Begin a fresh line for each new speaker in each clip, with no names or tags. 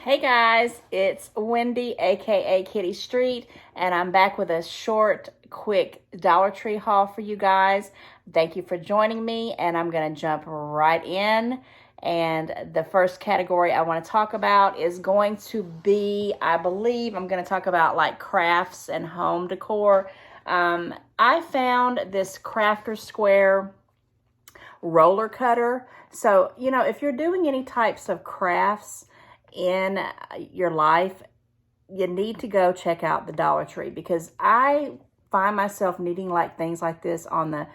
Hey guys, it's Wendy, aka Kitty Street, and I'm back with a short, quick Dollar Tree haul for you guys. Thank you for joining me, and I'm going to jump right in. And the first category I want to talk about is going to be, I believe, I'm going to talk about like crafts and home decor. I found this Crafter Square roller cutter. So, if you're doing any types of crafts in your life, you need to go check out the Dollar Tree, because I find myself needing like things like this on the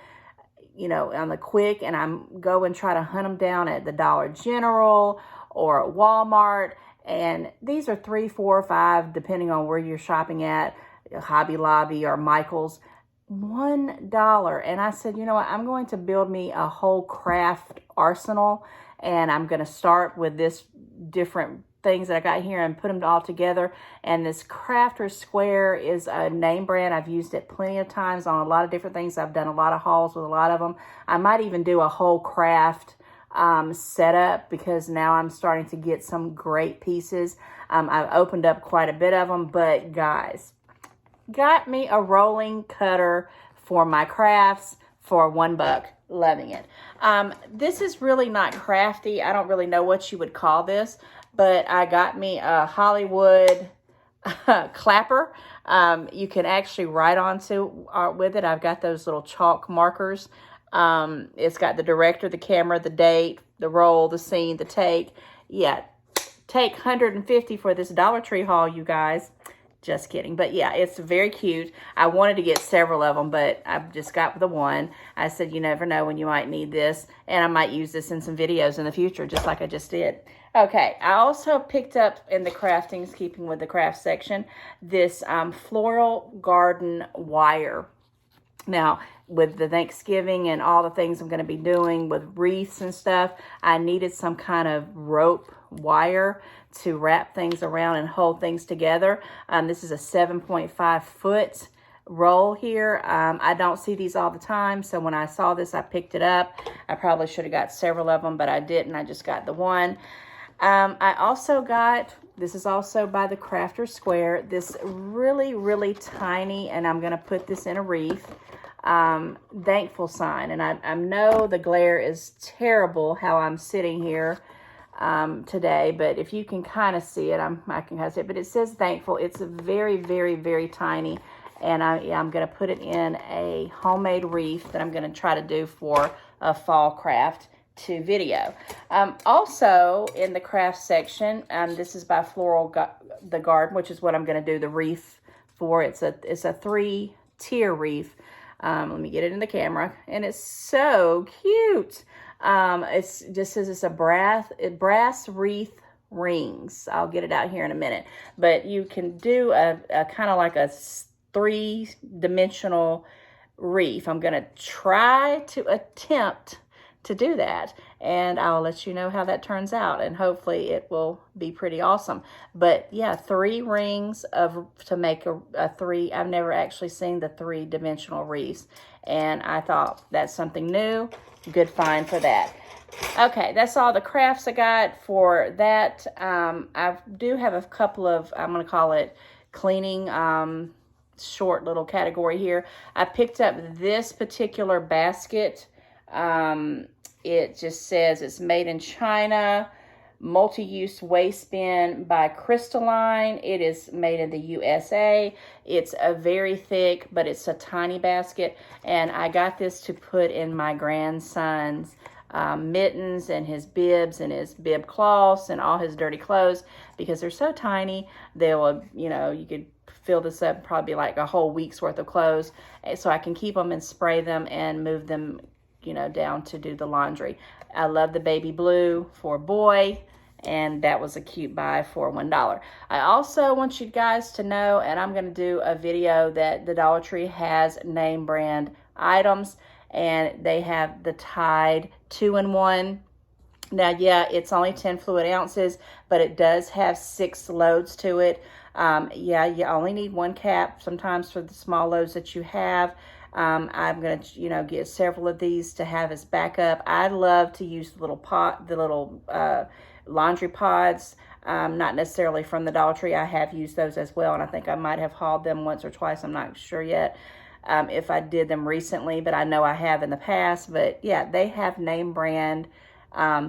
quick, and I'm go and try to hunt them down at the Dollar General or at Walmart. And these are $3, $4, $5, depending on where you're shopping at, Hobby Lobby or Michael's, $1. And I said, you know what, I'm going to build me a whole craft arsenal, and I'm going to start with this different things that I got here and put them all together. And this Crafter Square is a name brand. I've used it plenty of times on a lot of different things. I've done a lot of hauls with a lot of them. I might even do a whole craft setup, because now I'm starting to get some great pieces. I've opened up quite a bit of them, but guys, got me a rolling cutter for my crafts for $1. Loving it. This is really not crafty. I don't really know what you would call this, but I got me a Hollywood clapper. You can actually write onto with it. I've got those little chalk markers. It's got the director, the camera, the date, the roll, the scene, the take. Yeah, take $150 for this Dollar Tree haul, you guys. Just kidding. But yeah, it's very cute. I wanted to get several of them, but I just got the one. I said, you never know when you might need this. And I might use this in some videos in the future, just like I just did. Okay, I also picked up in the craftings, keeping with the craft section, this floral garden wire. Now, with the Thanksgiving and all the things I'm going to be doing with wreaths and stuff, I needed some kind of rope wire to wrap things around and hold things together. This is a 7.5 foot roll here. I don't see these all the time, so when I saw this, I picked it up. I probably should have got several of them, but I didn't. I just got the one. I also got, this is also by the Crafter Square, this really, really tiny, and I'm going to put this in a wreath, thankful sign. And I know the glare is terrible how I'm sitting here today, but if you can kind of see it, I can kind of see it, but it says thankful. It's a very, very, very tiny, and I'm going to put it in a homemade wreath that I'm going to try to do for a fall craft to video. Also in the craft section, this is by the Garden, which is what I'm going to do the wreath for. It's a 3-tier wreath. Let me get it in the camera, and it's so cute. It's just says it's a brass wreath rings. I'll get it out here in a minute, but you can do a kind of like a 3-dimensional wreath. I'm going to try to attempt to do that, and I'll let you know how that turns out, and hopefully it will be pretty awesome. But yeah, 3 rings to make a 3. I've never actually seen the 3-dimensional wreaths, and I thought that's something new. Good find for that. Okay, that's all the crafts I got for that. I do have a couple of, I'm going to call it cleaning, short little category here. I picked up this particular basket. It just says it's made in China, multi-use waste bin by Crystalline. It is made in the USA. It's a very thick, but it's a tiny basket, and I got this to put in my grandson's mittens and his bibs and his bib cloths and all his dirty clothes, because they're so tiny. They will, you could fill this up probably like a whole week's worth of clothes, so I can keep them and spray them and move them down to do the laundry. I love the baby blue for a boy, and that was a cute buy for $1. I also want you guys to know, and I'm going to do a video, that the Dollar Tree has name brand items, and they have the Tide 2-in-1. Now, yeah, it's only 10 fluid ounces, but it does have 6 loads to it. Yeah, you only need 1 cap sometimes for the small loads that you have. I'm going to, get several of these to have as backup. I love to use the little laundry pods. not necessarily from the Dollar Tree. I have used those as well, and I think I might have hauled them once or twice. I'm not sure yet if I did them recently, but I know I have in the past. But yeah, they have name brand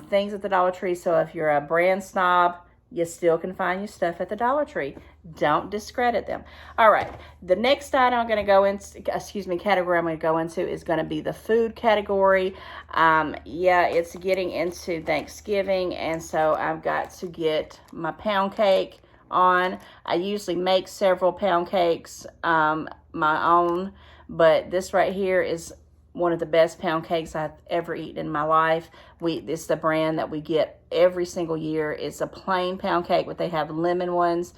things at the Dollar Tree. So if you're a brand snob, you still can find your stuff at the Dollar Tree. Don't discredit them. All right, the next item I'm going to go into, category I'm going to go into is going to be the food category. Yeah, it's getting into Thanksgiving, and so I've got to get my pound cake on. I usually make several pound cakes, my own, but this right here is one of the best pound cakes I've ever eaten in my life. This is the brand that we get every single year. It's a plain pound cake, but they have lemon ones.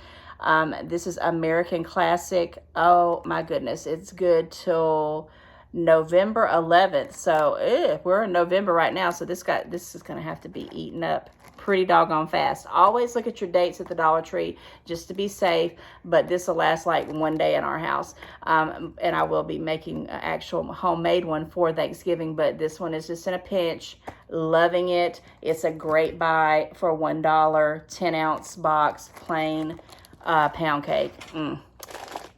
This is American Classic. Oh my goodness, it's good till November 11th. So we're in November right now, so this is gonna have to be eaten up pretty doggone fast. Always look at your dates at the Dollar Tree just to be safe, but this will last like one day in our house. And I will be making an actual homemade one for Thanksgiving, but this one is just in a pinch. Loving it. It's a great buy for $1, 10-ounce box, plain pound cake.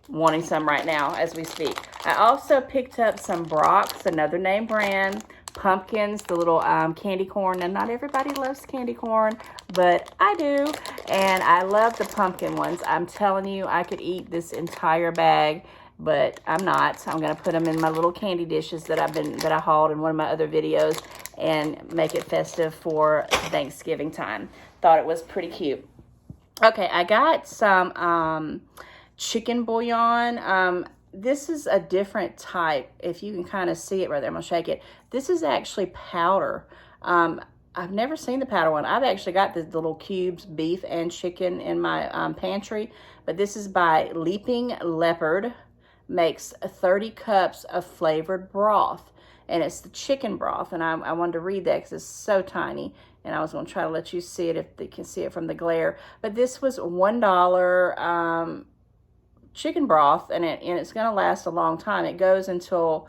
Wanting some right now as we speak. I also picked up some Brock's, another name brand, pumpkins, the little candy corn. And not everybody loves candy corn, but I do. And I love the pumpkin ones. I'm telling you, I could eat this entire bag, but I'm not. I'm going to put them in my little candy dishes that I hauled in one of my other videos and make it festive for Thanksgiving time. Thought it was pretty cute. Okay, I got some chicken bouillon. This is a different type. If you can kind of see it right there, I'm going to shake it. This is actually powder. I've never seen the powder one. I've actually got the little cubes, beef and chicken in my pantry. But this is by Leaping Leopard. Makes 30 cups of flavored broth. And it's the chicken broth. And I wanted to read that because it's so tiny. And I was going to try to let you see it if you can see it from the glare. But this was $1 chicken broth, and it's going to last a long time. It goes until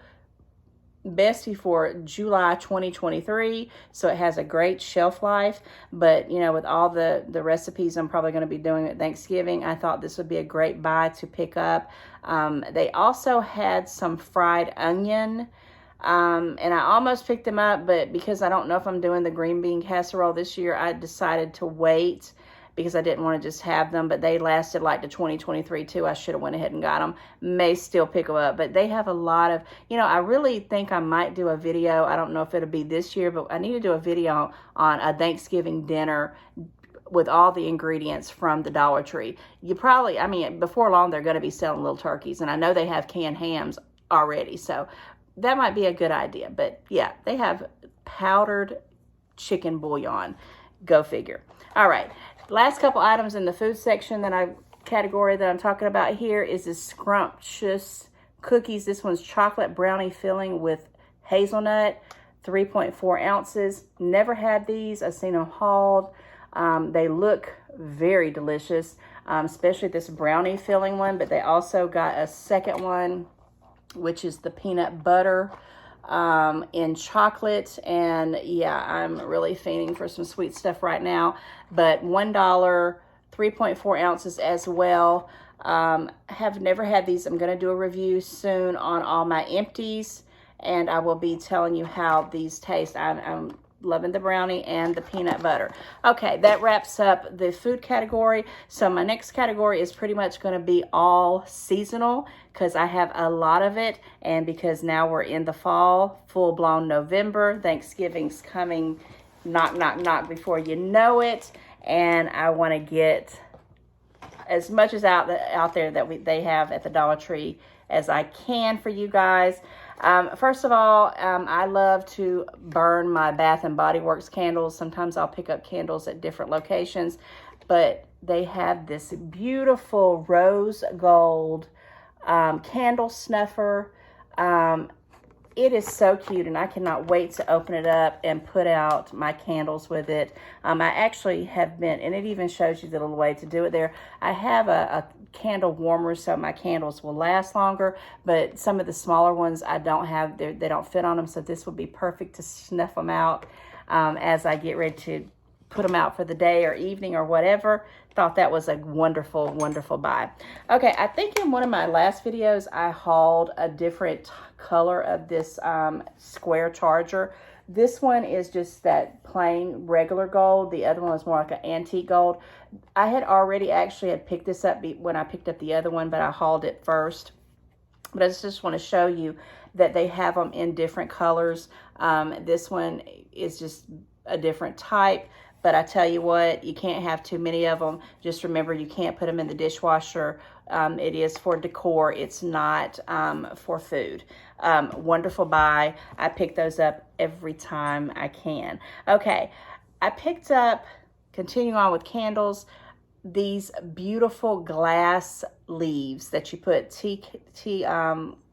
best before July 2023, so it has a great shelf life. But you know, with all the recipes I'm probably going to be doing at Thanksgiving, I thought this would be a great buy to pick up. They also had some fried onion, and I almost picked them up, but because I don't know if I'm doing the green bean casserole this year, I decided to wait because I didn't want to just have them. But they lasted like to 2023 too. I should have went ahead and got them. May still pick them up, but they have a lot of, I really think I might do a video. I don't know if it'll be this year, but I need to do a video on a Thanksgiving dinner with all the ingredients from the Dollar Tree. Before long, they're going to be selling little turkeys, and I know they have canned hams already, so that might be a good idea. But yeah, they have powdered chicken bouillon. Go figure. All right. Last couple items in the food section category that I'm talking about here is this scrumptious cookies. This one's chocolate brownie filling with hazelnut, 3.4 ounces. Never had these. I've seen them hauled. They look very delicious, especially this brownie filling one. But they also got a second one, which is the peanut butter in chocolate. And yeah, I'm really fiending for some sweet stuff right now. But $1, 3.4 ounces as well. Have never had these. I'm going to do a review soon on all my empties, and I will be telling you how these taste. I'm loving the brownie and the peanut butter. Okay, that wraps up the food category. So my next category is pretty much going to be all seasonal because I have a lot of it, and because now we're in the fall, full-blown November. Thanksgiving's coming, knock, knock, knock before you know it, and I want to get as much as out there that they have at the Dollar Tree as I can for you guys. First of all, I love to burn my Bath and Body Works candles. Sometimes I'll pick up candles at different locations, but they have this beautiful rose gold candle snuffer. It is so cute, and I cannot wait to open it up and put out my candles with it. I actually have been, and it even shows you the little way to do it there. I have a candle warmer so my candles will last longer, but some of the smaller ones I don't have, they don't fit on them, so this will be perfect to snuff them out as I get ready to put them out for the day or evening or whatever. Thought that was a wonderful, wonderful buy. Okay, I think in one of my last videos, I hauled a different color of this square charger. This one is just that plain regular gold. The other one was more like an antique gold. I had already actually had picked this up when I picked up the other one, but I hauled it first. But I just want to show you that they have them in different colors. This one is just a different type. But I tell you what, you can't have too many of them. Just remember, you can't put them in the dishwasher. It is for decor. It's not for food. Wonderful buy. I pick those up every time I can. Okay, I picked up, continuing on with candles, these beautiful glass leaves that you put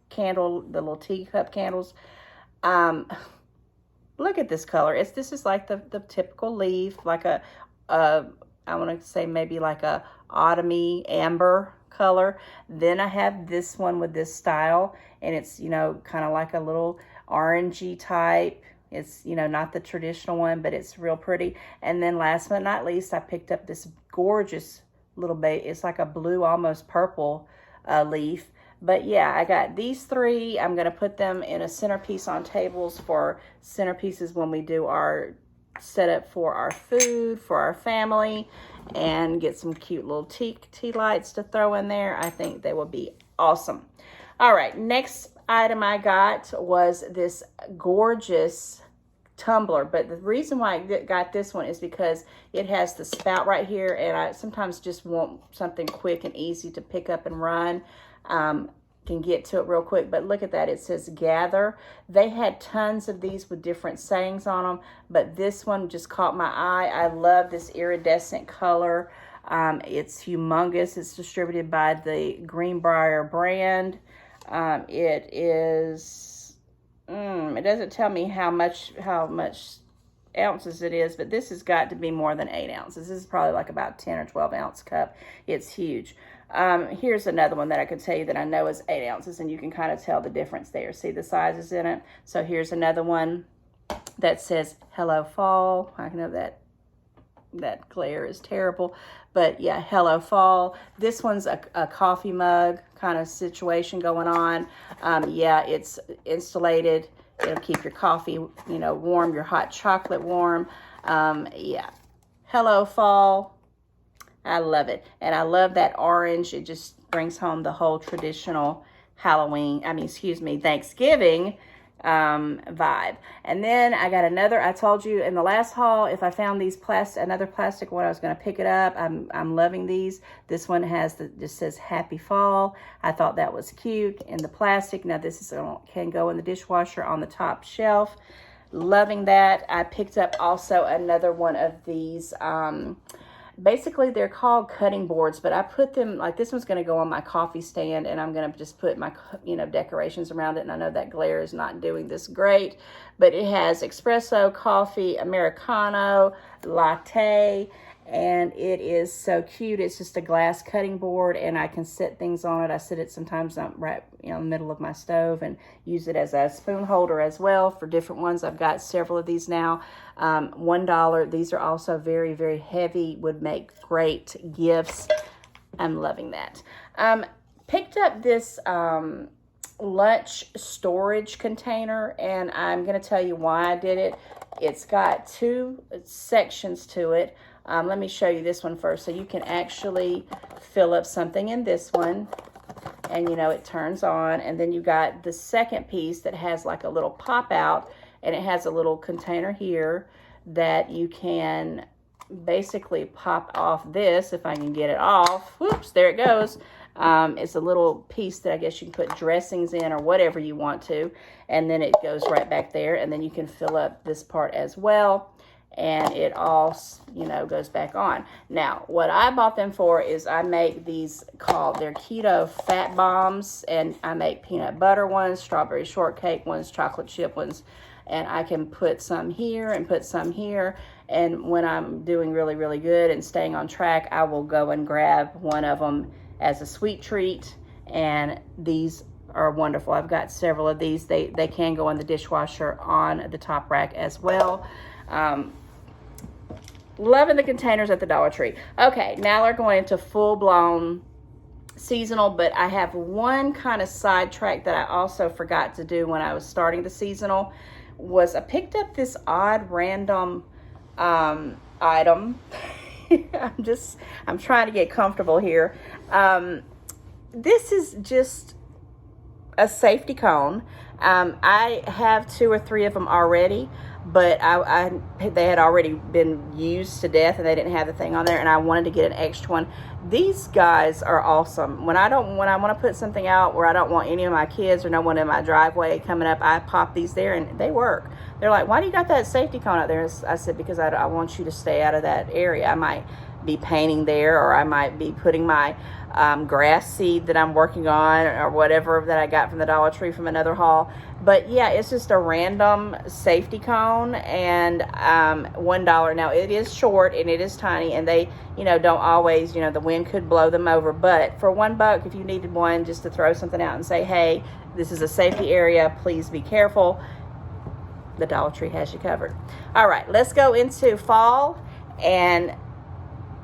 candle, the little teacup candles. Look at this color. This is like the typical leaf, like I want to say maybe like a autumny amber color. Then I have this one with this style, and it's, you know, kind of like a little orangey type. It's, you know, not the traditional one, but it's real pretty. And then last but not least, I picked up this gorgeous little bit. It's like a blue, almost purple leaf. But yeah, I got these three. I'm going to put them in a centerpiece on tables for centerpieces when we do our setup for our food, for our family, and get some cute little tea lights to throw in there. I think they will be awesome. All right, next item I got was this gorgeous tumbler. But the reason why I got this one is because it has the spout right here, and I sometimes just want something quick and easy to pick up and run. Can get to it real quick, but look at that. It says gather. They had tons of these with different sayings on them, but this one just caught my eye. I love this iridescent color. It's humongous. It's distributed by the Greenbrier brand. It is, it doesn't tell me how much ounces it is, but this has got to be more than 8 ounces. This is probably like about 10 or 12 ounce cup. It's huge. Here's another one that I could tell you that I know is 8 ounces, and you can kind of tell the difference there. See the sizes in it? So here's another one that says Hello Fall. I know that glare is terrible, but yeah, Hello Fall. This one's a coffee mug kind of situation going on. Yeah, it's insulated. It'll keep your coffee, you know, warm, your hot chocolate warm. Yeah, Hello Fall. I love it. And I love that orange. It just brings home the whole traditional Thanksgiving vibe. And then I got another, I told you in the last haul, if I found these another plastic one, I was going to pick it up. I'm loving these. This one just says Happy Fall. I thought that was cute in the plastic. Now this can go in the dishwasher on the top shelf. Loving that. I picked up also another one of these, basically, they're called cutting boards, but I put them, like this one's going to go on my coffee stand, and I'm going to just put my, you know, decorations around it. And I know that glare is not doing this great, but it has espresso, coffee, Americano, latte, and it is so cute. It's just a glass cutting board, and I can set things on it. I sit it sometimes right, you know, in the middle of my stove, and use it as a spoon holder as well for different ones. I've got several of these now. $1. These are also very, very heavy, would make great gifts. I'm loving that. Picked up this lunch storage container, and I'm going to tell you why I did it. It's got 2 sections to it. Let me show you this one first. So you can actually fill up something in this one, and you know, it turns on. And then you got the second piece that has like a little pop out, and it has a little container here that you can basically pop off this, if I can get it off. Whoops, there it goes. It's a little piece that I guess you can put dressings in or whatever you want to, and then it goes right back there, and then you can fill up this part as well, and it all, you know, goes back on. Now, what I bought them for is I make these they're keto fat bombs, and I make peanut butter ones, strawberry shortcake ones, chocolate chip ones, and I can put some here and put some here. And when I'm doing really, really good and staying on track, I will go and grab one of them as a sweet treat. And these are wonderful. I've got several of these. They can go in the dishwasher on the top rack as well. Loving the containers at the Dollar Tree. Okay, now we're going into full-blown seasonal, but I have one kind of sidetrack that I also forgot to do when I was starting the seasonal. Was I picked up this odd random item. I'm trying to get comfortable here. This is just a safety cone. I have 2 or 3 of them already, but they had already been used to death and they didn't have the thing on there, and I wanted to get an extra one. These guys are awesome. When I want to put something out where I don't want any of my kids or no one in my driveway coming up, I pop these there and they work. They're like, why do you got that safety cone out there? I said, because I want you to stay out of that area. I might be painting there, or I might be putting my grass seed that I'm working on or whatever that I got from the Dollar Tree from another haul. But yeah, it's just a random safety cone, and $1. Now it is short and it is tiny, and they, don't always, the wind could blow them over. But for $1, if you needed one just to throw something out and say, hey, this is a safety area, please be careful, the Dollar Tree has you covered. All right, let's go into fall, and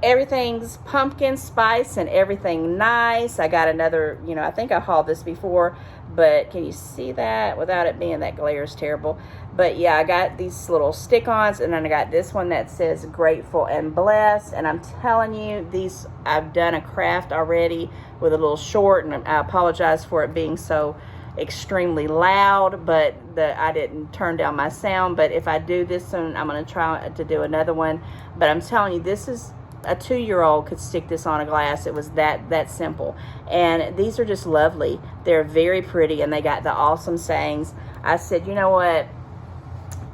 everything's pumpkin spice and everything nice. I got another, I think I hauled this before, but can you see that without it being that glare is terrible? But yeah, I got these little stick-ons, and then I got this one that says grateful and blessed. And I'm telling you, these, I've done a craft already with a little short, and I apologize for it being so extremely loud, but I didn't turn down my sound. But if I do this one, I'm going to try to do another one. But I'm telling you, this is a 2-year-old could stick this on a glass. It was that simple. And these are just lovely. They're very pretty, and they got the awesome sayings. I said, you know what,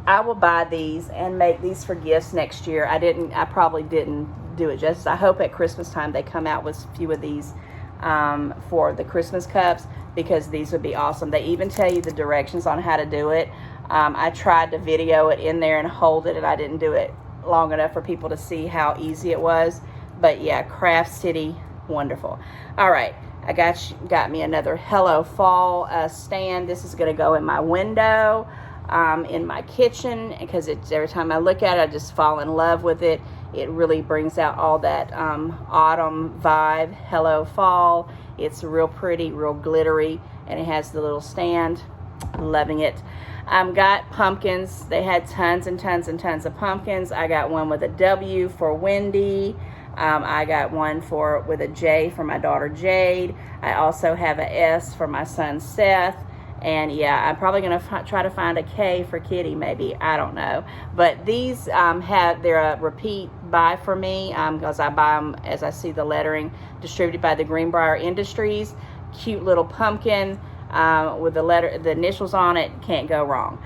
I will buy these and make these for gifts next year. I probably didn't do it justice. I hope at Christmas time they come out with a few of these for the Christmas cups, because these would be awesome. They even tell you the directions on how to do it. I tried to video it in there and hold it, and I didn't do it long enough for people to see how easy it was. But yeah, Craft City, wonderful. All right, I got me another Hello Fall stand. This is going to go in my window, in my kitchen, because every time I look at it, I just fall in love with it. It really brings out all that autumn vibe. Hello Fall. It's real pretty, real glittery, and it has the little stand. Loving it. Got pumpkins. They had tons and tons and tons of pumpkins. I got one with a W for Wendy. I got one with a J for my daughter Jade. I also have a S for my son Seth. And yeah, I'm probably going to try to find a K for Kitty, maybe. I don't know. But these they're a repeat buy for me, because I buy them as I see the lettering, distributed by the Greenbrier Industries. Cute little pumpkin with the initials on it. Can't go wrong.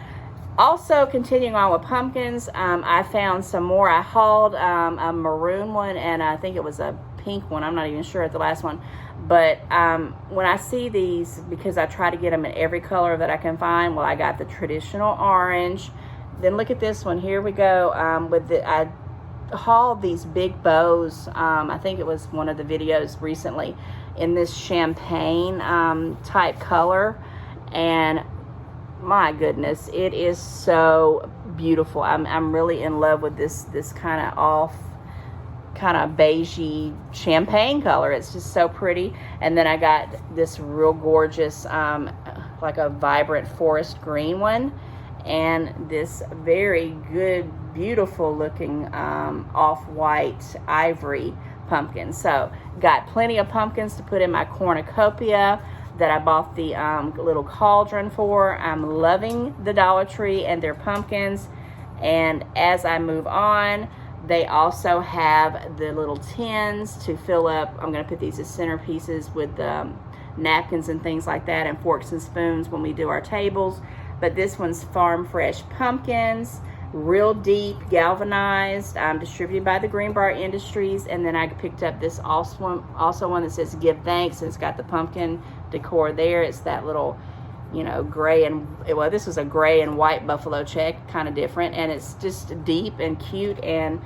Also, continuing on with pumpkins, I found some more. I hauled a maroon one, and I think it was a pink one. I'm not even sure at the last one. But when I see these, because I try to get them in every color that I can find, well, I got the traditional orange. Then look at this one. Here we go. I hauled these big bows. I think it was one of the videos recently, in this champagne type color, and my goodness, it is so beautiful. I'm really in love with this kind of beigey champagne color. It's just so pretty. And then I got this real gorgeous like a vibrant forest green one, and this very good, beautiful looking off-white ivory pumpkin. So got plenty of pumpkins to put in my cornucopia that I bought the little cauldron for. I'm loving the Dollar Tree and their pumpkins. And as I move on, they also have the little tins to fill up. I'm going to put these as centerpieces with napkins and things like that, and forks and spoons when we do our tables. But this one's Farm Fresh Pumpkins, real deep, galvanized, distributed by the Greenbrier Industries. And then I picked up this also one that says Give Thanks, and it's got the pumpkin decor there. It's that little, gray and, well, this was a gray and white buffalo check, kind of different, and it's just deep and cute. And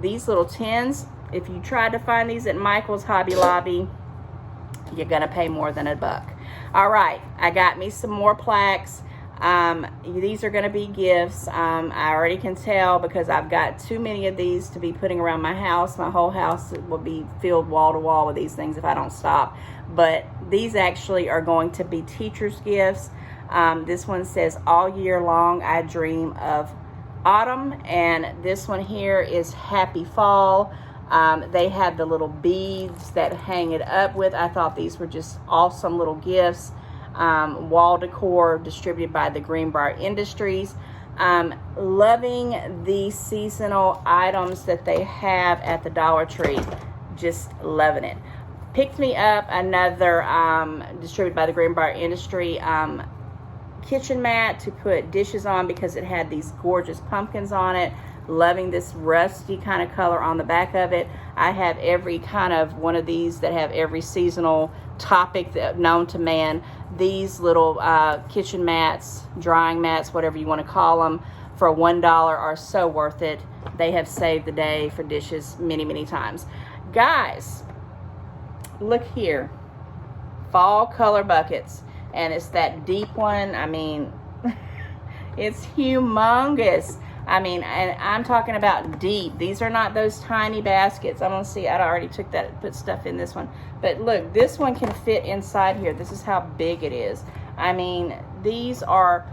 these little tins, if you tried to find these at Michael's, Hobby Lobby, you're gonna pay more than $1. All right, I got me some more plaques. These are going to be gifts. I already can tell because I've got too many of these to be putting around my house. My whole house will be filled wall to wall with these things if I don't stop. But these actually are going to be teachers' gifts. This one says, all year long I dream of autumn. And this one here is happy fall. They have the little beads that hang it up with. I thought these were just awesome little gifts. Wall decor distributed by the Greenbrier Industries. Loving the seasonal items that they have at the Dollar Tree. Just loving it. Picked me up another distributed by the Greenbrier Industry kitchen mat to put dishes on because it had these gorgeous pumpkins on it. Loving this rusty kind of color on the back of it. I have every kind of one of these that have every seasonal topic that known to man. These little kitchen mats, drying mats, whatever you want to call them, for $1 are so worth it. They have saved the day for dishes many, many times. Guys, look here. Fall color buckets. And it's that deep one. I mean, it's humongous. I mean, and I'm talking about deep. These are not those tiny baskets. I'm gonna see, I already took that, put stuff in this one. But look, this one can fit inside here. This is how big it is. I mean, these are,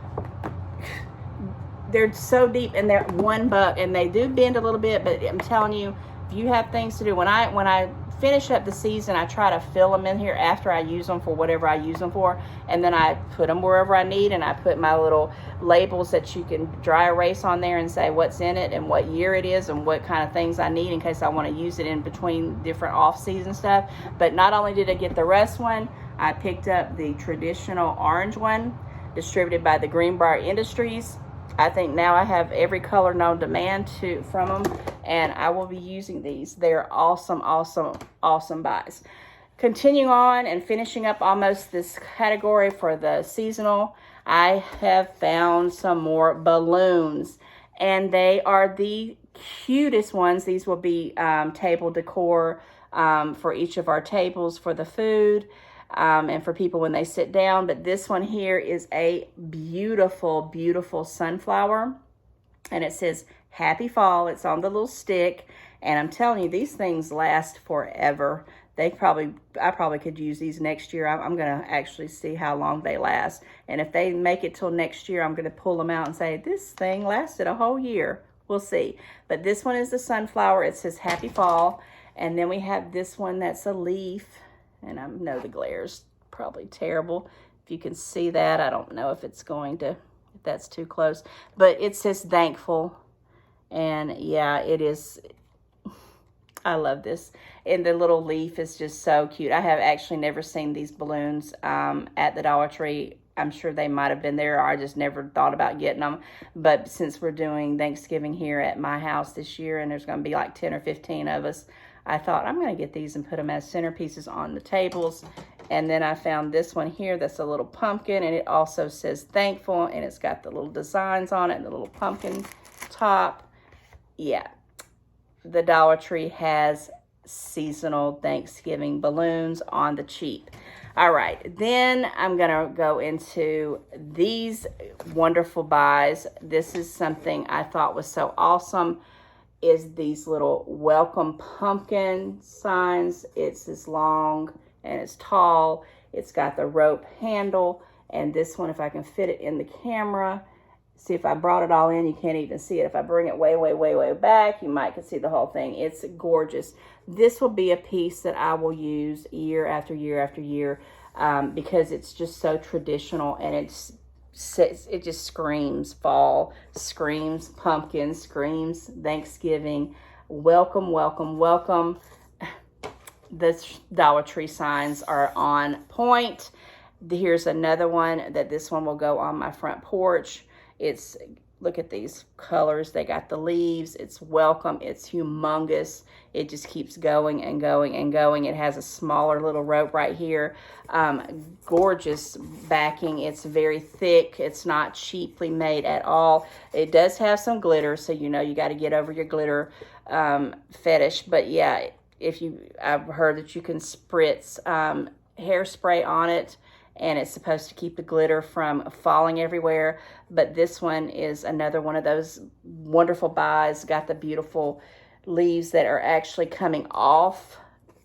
they're so deep, and they're $1, and they do bend a little bit, but I'm telling you, if you have things to do, when I finish up the season, I try to fill them in here after I use them for whatever I use them for, and then I put them wherever I need, and I put my little labels that you can dry erase on there and say what's in it and what year it is and what kind of things I need in case I want to use it in between different off-season stuff. But not only did I get the rust one, I picked up the traditional orange one distributed by the Greenbrier Industries. I think now I have every color known to man from them, and I will be using these. They're awesome, awesome, awesome buys. Continuing on and finishing up almost this category for the seasonal, I have found some more balloons, and they are the cutest ones. These will be table decor for each of our tables for the food. And for people when they sit down. But this one here is a beautiful, beautiful sunflower. And it says, Happy Fall. It's on the little stick. And I'm telling you, these things last forever. I probably could use these next year. I'm going to actually see how long they last. And if they make it till next year, I'm going to pull them out and say, this thing lasted a whole year. We'll see. But this one is the sunflower. It says Happy Fall. And then we have this one that's a leaf. And I know the glare's probably terrible. If you can see that, I don't know if it's going to, if that's too close. But it says Thankful. And yeah, it is. I love this. And the little leaf is just so cute. I have actually never seen these balloons at the Dollar Tree. I'm sure they might have been there, or I just never thought about getting them. But since we're doing Thanksgiving here at my house this year, and there's going to be like 10 or 15 of us, I thought I'm going to get these and put them as centerpieces on the tables. And then I found this one here that's a little pumpkin, and it also says Thankful, and it's got the little designs on it and the little pumpkin top. Yeah, the Dollar Tree has seasonal Thanksgiving balloons on the cheap. All right, then I'm going to go into these wonderful buys. This is something I thought was so awesome. Is these little welcome pumpkin signs. It's this long and it's tall. It's got the rope handle, and this one, if I can fit it in the camera, see, if I brought it all in, you can't even see it. If I bring it way, way, way, way back, you might can see the whole thing. It's gorgeous. This will be a piece that I will use year after year after year because it's just so traditional, and it just screams fall, screams pumpkin, screams Thanksgiving. Welcome, welcome, welcome. The Dollar Tree signs are on point. Here's another one that this one will go on my front porch. It's, look at these colors. They got the leaves. It's welcome. It's humongous. It just keeps going and going and going. It has a smaller little rope right here. Gorgeous backing. It's very thick. It's not cheaply made at all. It does have some glitter, so you know you got to get over your glitter fetish. But yeah, I've heard that you can spritz hairspray on it, and it's supposed to keep the glitter from falling everywhere. But this one is another one of those wonderful buys. Got the beautiful leaves that are actually coming off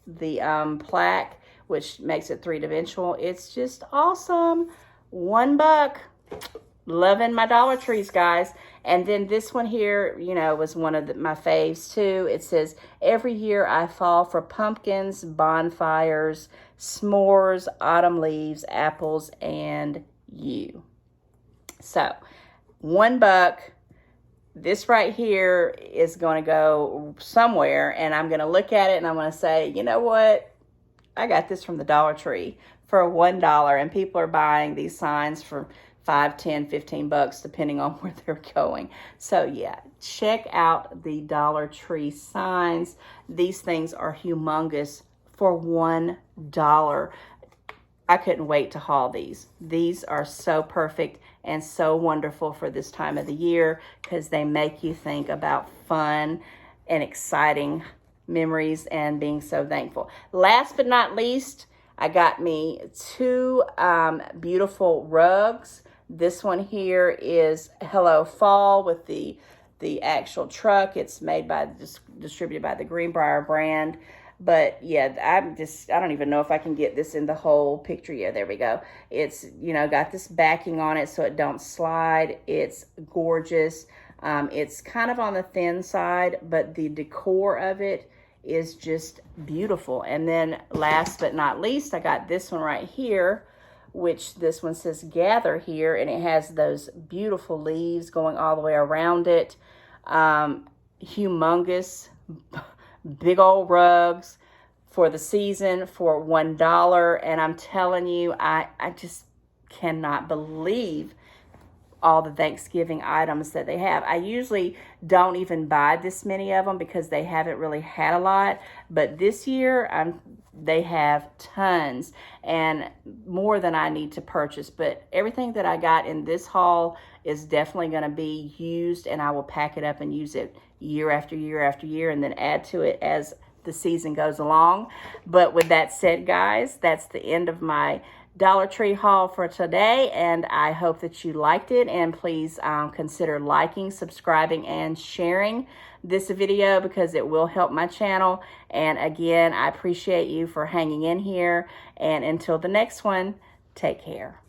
the plaque, which makes it three-dimensional. It's just awesome. $1. Loving my Dollar Trees, guys. And then this one here, you know, was one of my faves too. It says, every year I fall for pumpkins, bonfires, s'mores, autumn leaves, apples, and you. So, $1. This right here is going to go somewhere, and I'm going to look at it and I'm going to say, you know what? I got this from the Dollar Tree for $1, and people are buying these signs for $5, $10, $15, depending on where they're going. So yeah, check out the Dollar Tree signs. These things are humongous for $1. I couldn't wait to haul these. These are so perfect and so wonderful for this time of the year because they make you think about fun and exciting memories and being so thankful. Last but not least, I got me 2 beautiful rugs. This one here is Hello Fall with the actual truck. It's made by, distributed by the Greenbrier brand. But yeah, I don't even know if I can get this in the whole picture. Yeah, there we go. It's, you know, got this backing on it so it don't slide. It's gorgeous. It's kind of on the thin side, but the decor of it is just beautiful. And then last but not least, I got this one right here, which this one says Gather Here, and it has those beautiful leaves going all the way around it. Humongous, big old rugs for the season for $1. And I'm telling you, I just cannot believe all the Thanksgiving items that they have. I usually don't even buy this many of them because they haven't really had a lot. But this year, they have tons and more than I need to purchase. But everything that I got in this haul is definitely going to be used, and I will pack it up and use it year after year after year and then add to it as the season goes along. But with that said, guys, that's the end of my Dollar Tree haul for today, and I hope that you liked it. And please consider liking, subscribing, and sharing this video because it will help my channel. And again, I appreciate you for hanging in here, and until the next one, take care.